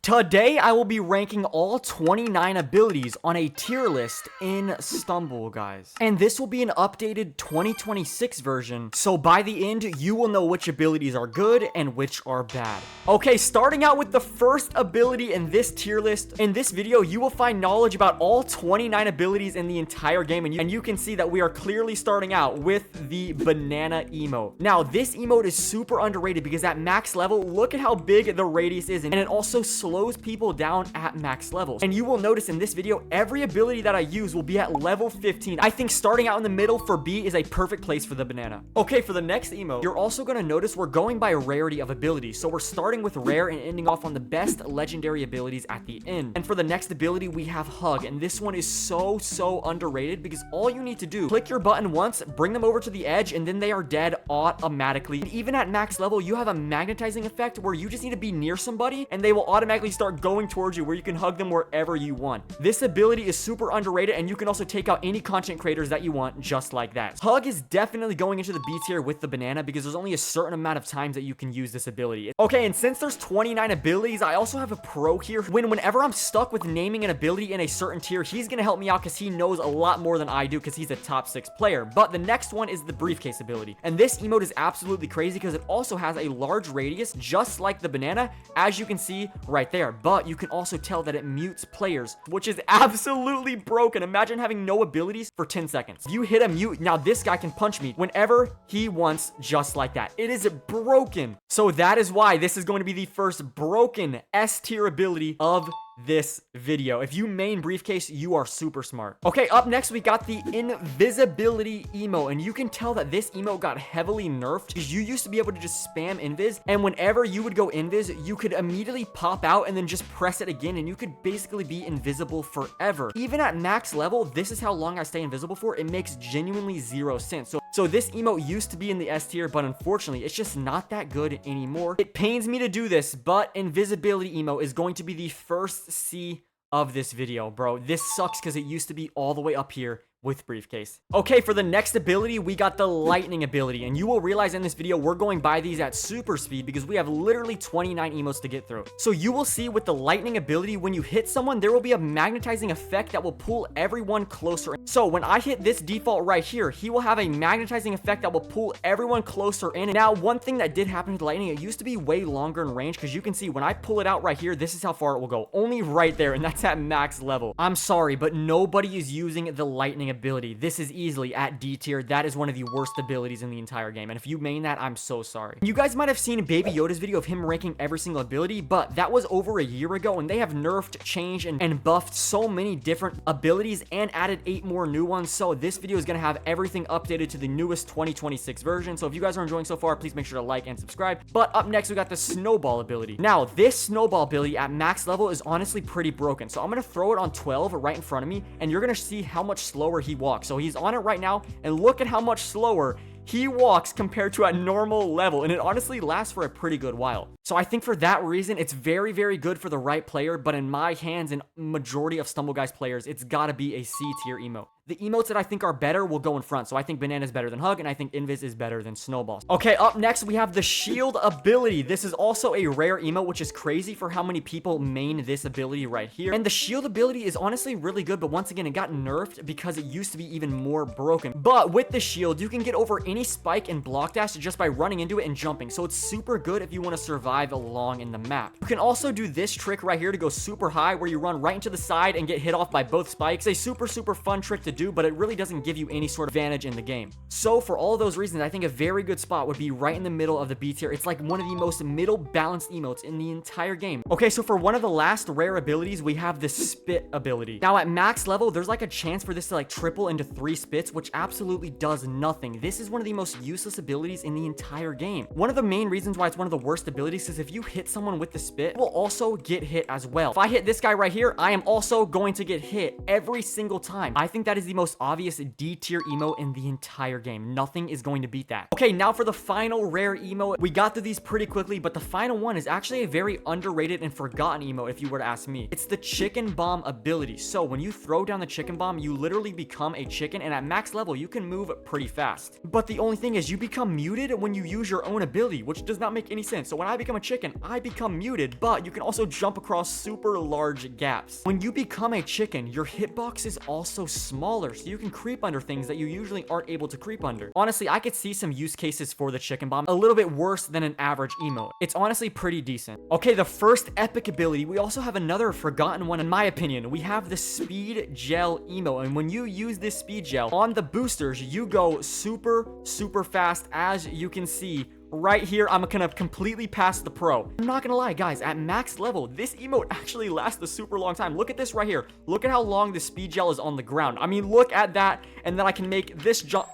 Today, I will be ranking all 29 abilities on a tier list in Stumble, guys. And this will be an updated 2026 version, so by the end, you will know which abilities are good and which are bad. Okay, starting out with the first ability in this tier list. In this video, you will find knowledge about all 29 abilities in the entire game, and you can see that we are clearly starting out with the banana emote. Now, this emote is super underrated because at max level, look at how big the radius is, and it also slows people down at max levels. And you will notice in this video, every ability that I use will be at level 15. I think starting out in the middle for B is a perfect place for the banana. Okay, for the next emote, you're also going to notice we're going by rarity of abilities. So we're starting with rare and ending off on the best legendary abilities at the end. And for the next ability, we have hug. And this one is so underrated because all you need to do, click your button once, bring them over to the edge, and then they are dead automatically. And even at max level, you have a magnetizing effect where you just need to be near somebody and they will automatically start going towards you, where you can hug them wherever you want. This ability is super underrated, and you can also take out any content creators that you want just like that. Hug is definitely going into the B tier with the banana because there's only a certain amount of times that you can use this ability. Okay, and since there's 29 abilities, I also have a pro here. Whenever I'm stuck with naming an ability in a certain tier, he's gonna help me out because he knows a lot more than I do because he's a top 6 player. But the next one is the briefcase ability, and this emote is absolutely crazy because it also has a large radius just like the banana, as you can see right there. But you can also tell that it mutes players, which is absolutely broken. Imagine having no abilities for 10 seconds. You hit a mute, now this guy can punch me whenever he wants, just like that. It is broken. So that is why this is going to be the first broken S tier ability of this video. If you main briefcase, you are super smart. Okay, up next we got the invisibility emote, and you can tell that this emote got heavily nerfed because you used to be able to just spam invis, and whenever you would go invis, you could immediately pop out and then just press it again, and you could basically be invisible forever. Even at max level, this is how long I stay invisible for. It makes genuinely zero sense. So this emote used to be in the S tier, but unfortunately, it's just not that good anymore. It pains me to do this, but invisibility emote is going to be the first C of this video, bro. This sucks because it used to be all the way up here with briefcase. Okay, for the next ability, we got the lightning ability, and you will realize in this video we're going by these at super speed because we have literally 29 emotes to get through. So you will see with the lightning ability, when you hit someone, there will be a magnetizing effect that will pull everyone closer. So when I hit this default right here, he will have a magnetizing effect that will pull everyone closer in. And now, one thing that did happen with lightning, it used to be way longer in range because you can see when I pull it out right here, this is how far it will go. Only right there, and that's at max level. I'm sorry, but nobody is using the lightning ability. This is easily at D tier. That is one of the worst abilities in the entire game, and if you main that, I'm so sorry. You guys might have seen Baby Yoda's video of him ranking every single ability, but that was over a year ago, and they have nerfed, changed, and buffed so many different abilities and added 8 more new ones. So this video is gonna have everything updated to the newest 2026 version. So if you guys are enjoying so far, please make sure to like and subscribe. But up next, we got the snowball ability. Now, this snowball ability at max level is honestly pretty broken. So I'm gonna throw it on 12 right in front of me, and you're gonna see how much slower he walks. So he's on it right now, and look at how much slower he walks compared to at normal level, and it honestly lasts for a pretty good while. So I think for that reason, it's very good for the right player, but in my hands and majority of Stumble Guys players, it's gotta be a C tier emote. The emotes that I think are better will go in front. So I think banana is better than hug, and I think invis is better than snowball. Okay, up next we have the shield ability. This is also a rare emote, which is crazy for how many people main this ability right here. And the shield ability is honestly really good, but once again, it got nerfed because it used to be even more broken. But with the shield, you can get over any spike and block dash just by running into it and jumping. So it's super good if you want to survive along in the map. You can also do this trick right here to go super high, where you run right into the side and get hit off by both spikes. It's a super fun trick to do, but it really doesn't give you any sort of advantage in the game. So for all of those reasons, I think a very good spot would be right in the middle of the B tier. It's like one of the most middle balanced emotes in the entire game. Okay, so for one of the last rare abilities, we have the spit ability. Now at max level, there's like a chance for this to like triple into 3 spits, which absolutely does nothing. This is one of the most useless abilities in the entire game. One of the main reasons why it's one of the worst abilities is if you hit someone with the spit, it will also get hit as well. If I hit this guy right here, I am also going to get hit every single time. I think that is the most obvious D tier emote in the entire game. Nothing is going to beat that. Okay, now for the final rare emote. We got through these pretty quickly, but the final one is actually a very underrated and forgotten emote if you were to ask me. It's the chicken bomb ability. So when you throw down the chicken bomb, you literally become a chicken, and at max level, you can move pretty fast. But the only thing is you become muted when you use your own ability, which does not make any sense. So when I become become a chicken, I become muted, but you can also jump across super large gaps. When you become a chicken, your hitbox is also smaller, so you can creep under things that you usually aren't able to creep under. Honestly, I could see some use cases for the chicken bomb a little bit worse than an average emote. It's honestly pretty decent. Okay, the first epic ability, we also have another forgotten one in my opinion. We have the speed gel emote, and when you use this speed gel on the boosters, you go super fast. As you can see right here, I'm gonna completely pass the pro. I'm not gonna lie, guys, at max level, this emote actually lasts a super long time. Look at this right here. Look at how long the speed gel is on the ground. I mean, look at that, and then I can make this jump.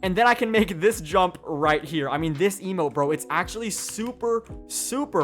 And then I can make this jump right here. I mean, this emote, bro, it's actually super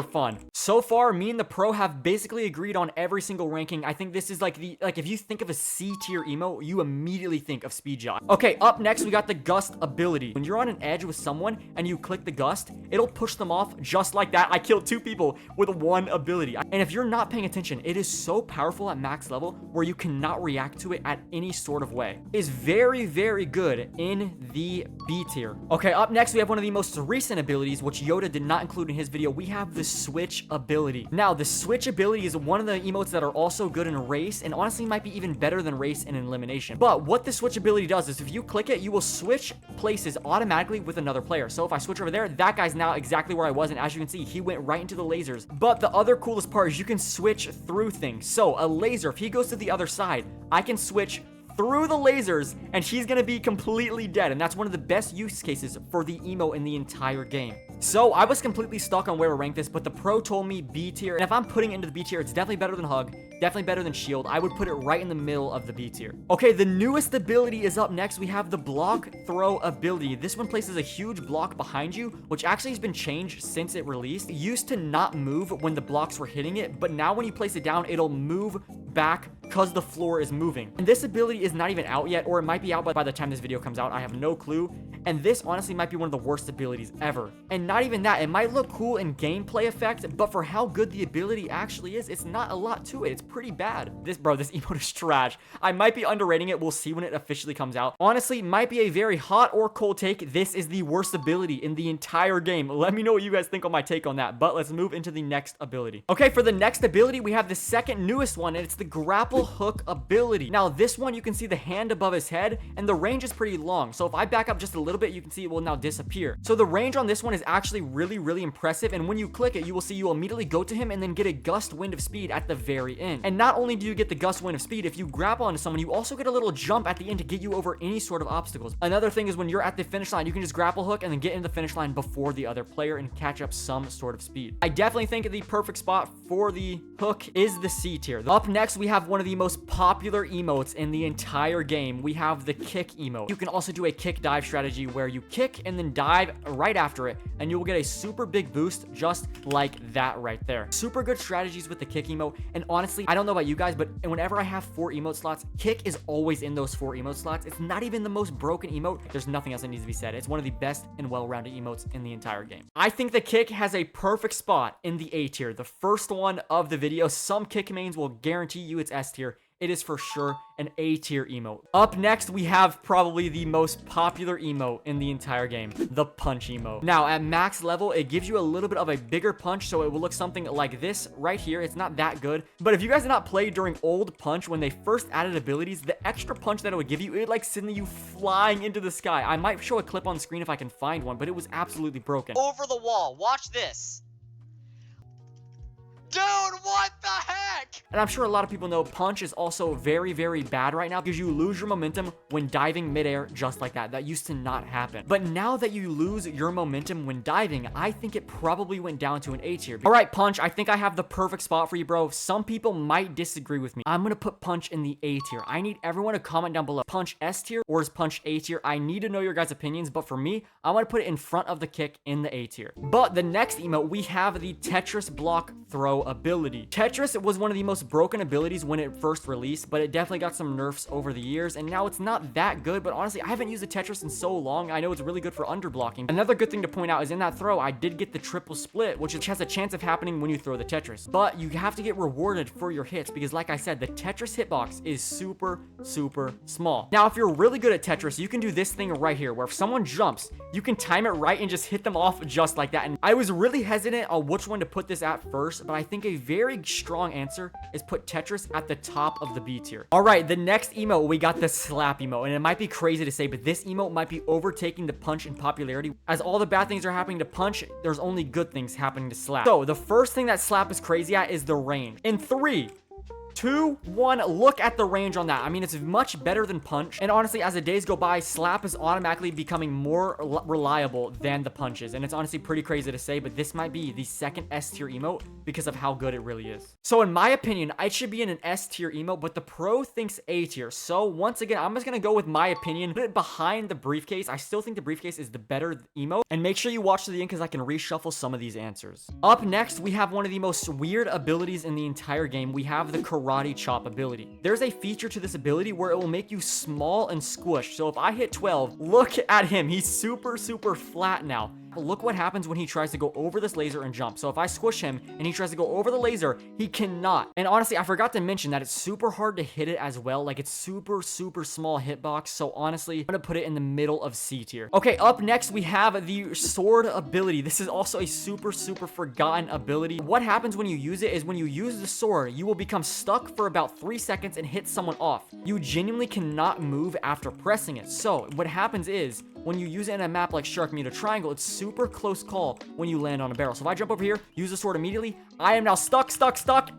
fun. So far, me and the pro have basically agreed on every single ranking. I think this is like if you think of a C tier emote, you immediately think of speed gel. Okay, up next, we got the gust ability. When you're on an edge with someone and you click the gust, it'll push them off just like that. I killed 2 people with 1 ability. And if you're not paying attention, it is so powerful at max level where you cannot react to it at any sort of way. It is very good in the B tier. Okay, up next, we have one of the most recent abilities, which Yoda did not include in his video. We have the switch ability. Now, the switch ability is one of the emotes that are also good in race, and honestly might be even better than race and elimination. But what the switch ability does is if you click it, you will switch places automatically with another player. So if I switch over there, that guy's now exactly where I was, and as you can see, he went right into the lasers. But the other coolest part is you can switch through things. So a laser, if he goes to the other side, I can switch through the lasers and he's gonna be completely dead, and that's one of the best use cases for the emote in the entire game. So I was completely stuck on where to rank this, but the pro told me B tier, and if I'm putting it into the B tier, it's definitely better than hug, definitely better than shield. I would put it right in the middle of the B tier. Okay, the newest ability is up next. We have the block throw ability. This one places a huge block behind you, which actually has been changed since it released. It used to not move when the blocks were hitting it, but now when you place it down, it'll move back because the floor is moving. And this ability is not even out yet, or it might be out by the time this video comes out. I have no clue. And this honestly might be one of the worst abilities ever. And not even that, it might look cool in gameplay effect, but for how good the ability actually is, it's not a lot to it. It's pretty bad. This emote is trash. I might be underrating it. We'll see when it officially comes out. Honestly, might be a very hot or cold take. This is the worst ability in the entire game. Let me know what you guys think on my take on that, but let's move into the next ability. Okay, for the next ability, we have the second newest one, and it's the grapple hook ability. Now, this one, you can see the hand above his head, and the range is pretty long. So if I back up just a little bit, you can see it will now disappear. So the range on this one is actually really impressive, and when you click it, you will see you'll immediately go to him and then get a gust wind of speed at the very end. And not only do you get the gust wind of speed, if you grapple onto someone, you also get a little jump at the end to get you over any sort of obstacles. Another thing is when you're at the finish line, you can just grapple hook and then get in the finish line before the other player and catch up some sort of speed. I definitely think the perfect spot for the hook is the C tier. Up next, we have one of the most popular emotes in the entire game. We have the kick emote. You can also do a kick dive strategy where you kick and then dive right after it, and you will get a super big boost just like that right there. Super good strategies with the kick emote, and honestly, I don't know about you guys, but whenever I have 4 emote slots, kick is always in those 4 emote slots. It's not even the most broken emote. There's nothing else that needs to be said. It's one of the best and well-rounded emotes in the entire game. I think the kick has a perfect spot in the A tier, the first one of the video. Some kick mains will guarantee you it's S tier. It is for sure an A tier emote. Up next, we have probably the most popular emote in the entire game, the punch emote. Now, at max level, it gives you a little bit of a bigger punch, so it will look something like this right here. It's not that good, but if you guys did not play during old punch, when they first added abilities, the extra punch that it would give you, it would like send you flying into the sky. I might show a clip on screen if I can find one, but it was absolutely broken. Over the wall, watch this. Dude, what the heck? And I'm sure a lot of people know punch is also very bad right now because you lose your momentum when diving midair just like that. That used to not happen. But now that you lose your momentum when diving, I think it probably went down to an A tier. All right, punch, I think I have the perfect spot for you, bro. Some people might disagree with me. I'm gonna put punch in the A tier. I need everyone to comment down below. Punch S tier or is punch A tier? I need to know your guys' opinions, but for me, I want to put it in front of the kick in the A tier. But the next emote, we have the Tetris block throw ability. Tetris was one of the most most broken abilities when it first released, but it definitely got some nerfs over the years, and now it's not that good. But honestly, I haven't used the Tetris in so long. I know it's really good for underblocking. Another good thing to point out is in that throw, I did get the triple split, which has a chance of happening when you throw the Tetris. But you have to get rewarded for your hits because, like I said, the Tetris hitbox is super, super small. Now, if you're really good at Tetris, you can do this thing right here, where if someone jumps, you can time it right and just hit them off just like that. And I was really hesitant on which one to put this at first, but I think a very strong answer is put Tetris at the top of the B tier. All right, the next emote, we got the slap emote, and it might be crazy to say, but this emote might be overtaking the punch in popularity. As all the bad things are happening to punch, there's only good things happening to slap. So the first thing that slap is crazy at is the range. In 3, 2, 1, look at the range on that. I mean, it's much better than punch. And honestly, as the days go by, slap is automatically becoming more reliable than the punches. And it's honestly pretty crazy to say, but this might be the second S tier emote because of how good it really is. So in my opinion, I should be in an S tier emote, but the pro thinks A tier. So once again, I'm just gonna go with my opinion, put it behind the briefcase. I still think the briefcase is the better emote. And make sure you watch to the end because I can reshuffle some of these answers. Up next, we have one of the most weird abilities in the entire game. We have the karate chop ability. There's a feature to this ability where it will make you small and squished. So if I hit 12, look at him. He's super, super flat now. But look what happens when he tries to go over this laser and jump. So if I squish him and he tries to go over the laser, he cannot. And honestly, I forgot to mention that it's super hard to hit it as well. Like, it's super, super small hitbox. So honestly, I'm gonna put it in the middle of C tier. Okay, up next, we have the sword ability. This is also a super, super forgotten ability. What happens when you use it is when you use the sword, you will become stuck for about 3 seconds and hit someone off. You genuinely cannot move after pressing it. So what happens is, when you use it in a map like Sharknado Triangle, it's super close call when you land on a barrel. So if I jump over here, use the sword immediately, I am now stuck,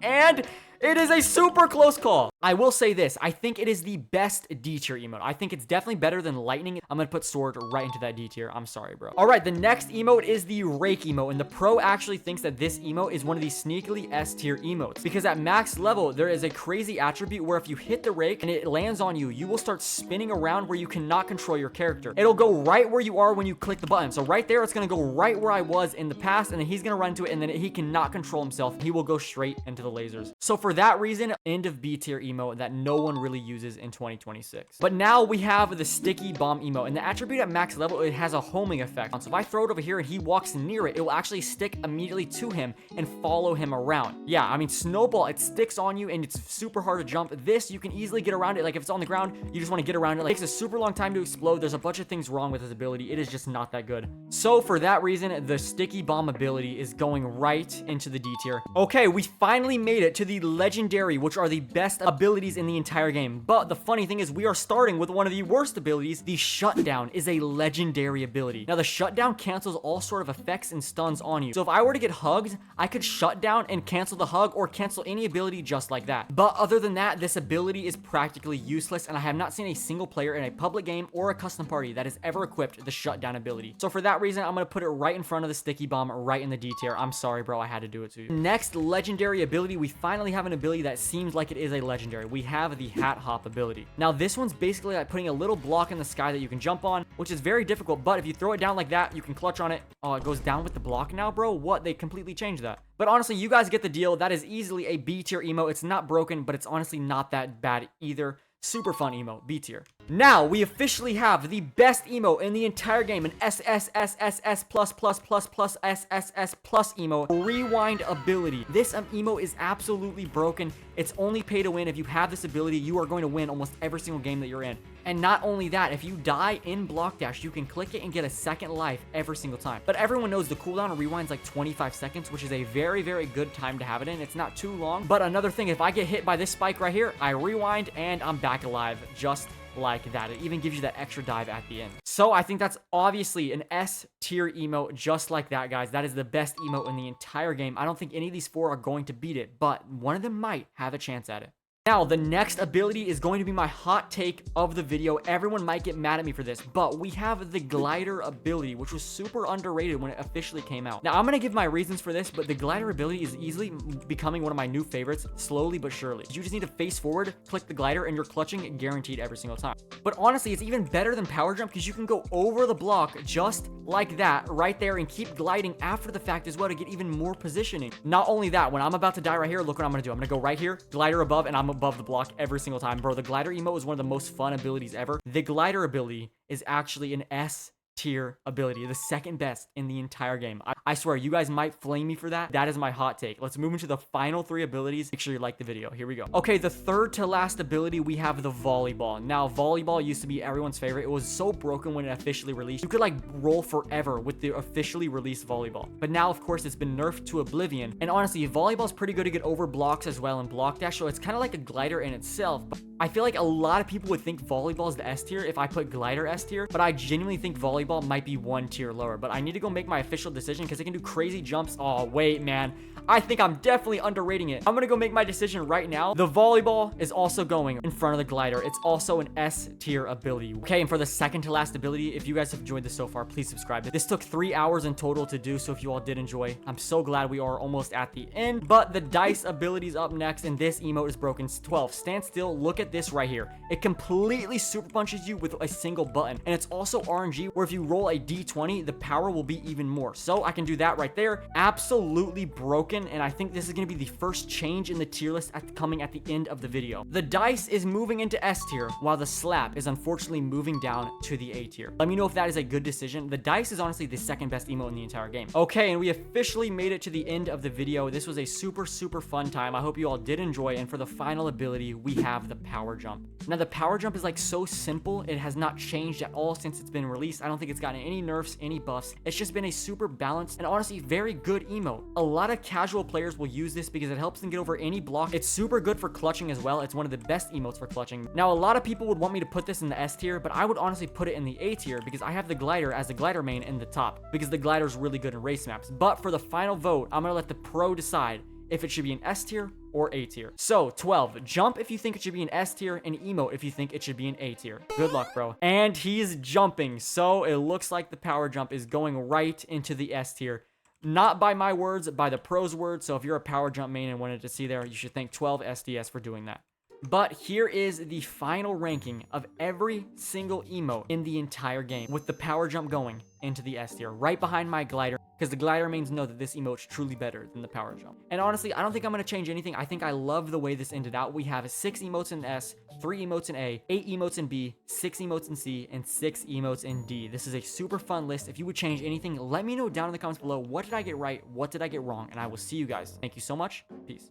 and it is a super close call. I will say this, I think it is the best D tier emote. I think it's definitely better than lightning. I'm gonna put sword right into that D tier. I'm sorry, bro. All right, the next emote is the rake emote, and the pro actually thinks that this emote is one of these sneakily S tier emotes because at max level, there is a crazy attribute where if you hit the rake and it lands on you, you will start spinning around where you cannot control your character. It'll go right where you are when you click the button. So right there, it's gonna go right where I was in the past, and then he's gonna run into it, and then he cannot control himself. He will go straight into the lasers. So for that reason, end of B tier emote that no one really uses in 2026. But now we have the sticky bomb emote, and the attribute at max level, it has a homing effect. So if I throw it over here and he walks near it, it will actually stick immediately to him and follow him around. Yeah, I mean, snowball, it sticks on you and it's super hard to jump. This, you can easily get around it. Like if it's on the ground, you just want to get around it. Like, it takes a super long time to explode. There's a bunch of things wrong with this ability. It is just not that good. So for that reason, the sticky bomb ability is going right into the D tier. Okay, we finally made it to the legendary, which are the best abilities in the entire game. But the funny thing is, we are starting with one of the worst abilities. The shutdown is a legendary ability. Now, the shutdown cancels all sort of effects and stuns on you. So if I were to get hugged, I could shut down and cancel the hug or cancel any ability just like that. But other than that, this ability is practically useless, and I have not seen a single player in a public game or a custom party that has ever equipped the shutdown ability. So for that reason, I'm going to put it right in front of the sticky bomb, right in the D tier. I'm sorry, bro. I had to do it to you. Next legendary ability, we finally have an ability that seems like it is a legendary. We have the hat hop ability. Now, this one's basically like putting a little block in the sky that you can jump on, which is very difficult, but if you throw it down like that, you can clutch on it. Oh, it goes down with the block now, bro. What? They completely changed that. But honestly, you guys get the deal. That is easily a B tier emote. It's not broken, but it's honestly not that bad either. Super fun emote, B tier. Now, we officially have the best emote in the entire game, an SSSSS plus plus plus plus SSS plus emote, rewind ability. This emote is absolutely broken. It's only pay to win. If you have this ability, you are going to win almost every single game that you're in. And not only that, if you die in block dash, you can click it and get a second life every single time. But everyone knows the cooldown rewinds like 25 seconds, which is a very, very good time to have it in. It's not too long. But another thing, if I get hit by this spike right here, I rewind and I'm back alive just like that. It even gives you that extra dive at the end. So I think that's obviously an S tier emote just like that, guys. That is the best emote in the entire game. I don't think any of these four are going to beat it, but one of them might have a chance at it. Now, the next ability is going to be my hot take of the video. Everyone might get mad at me for this, but we have the glider ability, which was super underrated when it officially came out. Now, I'm going to give my reasons for this, but the glider ability is easily becoming one of my new favorites, slowly but surely. You just need to face forward, click the glider, and you're clutching guaranteed every single time. But honestly, it's even better than power jump because you can go over the block just like that right there and keep gliding after the fact as well to get even more positioning. Not only that, when I'm about to die right here, look what I'm going to do. I'm going to go right here, glider above, and I'm above the block every single time. Bro, the glider emote is one of the most fun abilities ever. The glider ability is actually an S tier ability, the second best in the entire game. I swear, you guys might flame me for that. That is my hot take. Let's move into the final 3 abilities. Make sure you like the video. Here we go. Okay, the third to last ability, we have the volleyball. Now, volleyball used to be everyone's favorite. It was so broken when it officially released. You could like roll forever with the officially released volleyball. But now, of course, it's been nerfed to oblivion. And honestly, volleyball is pretty good to get over blocks as well and block dash. So it's kind of like a glider in itself. But I feel like a lot of people would think volleyball is the S tier if I put glider S tier. But I genuinely think volleyball might be 1 tier lower. But I need to go make my official decision because it can do crazy jumps. Oh, wait, man. I think I'm definitely underrating it. I'm gonna go make my decision right now. The volleyball is also going in front of the glider. It's also an S tier ability. Okay, and for the second to last ability, if you guys have enjoyed this so far, please subscribe. This took 3 hours in total to do, so if you all did enjoy, I'm so glad we are almost at the end. But the dice ability is up next, and this emote is broken. 12, stand still. Look at this right here. It completely super punches you with a single button, and it's also RNG, where if you roll a D20, the power will be even more. So I can do that right there. Absolutely broken, and I think this is going to be the first change in the tier list coming at the end of the video. The dice is moving into S tier, while the slap is unfortunately moving down to the A tier. Let me know if that is a good decision. The dice is honestly the second best emote in the entire game. Okay, and we officially made it to the end of the video. This was a super fun time. I hope you all did enjoy, and for the final ability, we have the power jump. Now, the power jump is like so simple. It has not changed at all since it's been released. I don't think it's gotten any nerfs, any buffs. It's just been a super balanced and honestly very good emote. A lot of casual players will use this because it helps them get over any block. It's super good for clutching as well. It's one of the best emotes for clutching. Now, a lot of people would want me to put this in the S tier, but I would honestly put it in the A tier because I have the glider as the glider main in the top because the glider is really good in race maps. But for the final vote, I'm gonna let the pro decide if it should be an S tier or A tier. So 12, jump if you think it should be an S tier, and emote if you think it should be an A tier. Good luck, bro. And he's jumping, so it looks like the power jump is going right into the S tier. Not by my words, by the pros' words. So if you're a power jump main and wanted to see there, you should thank 12 SDS for doing that. But here is the final ranking of every single emote in the entire game, with the power jump going into the S tier, right behind my glider, because the glider mains know that this emote's truly better than the power jump. And honestly, I don't think I'm going to change anything. I think I love the way this ended out. We have 6 emotes in S, 3 emotes in A, 8 emotes in B, 6 emotes in C, and 6 emotes in D. This is a super fun list. If you would change anything, let me know down in the comments below. What did I get right? What did I get wrong? And I will see you guys. Thank you so much. Peace.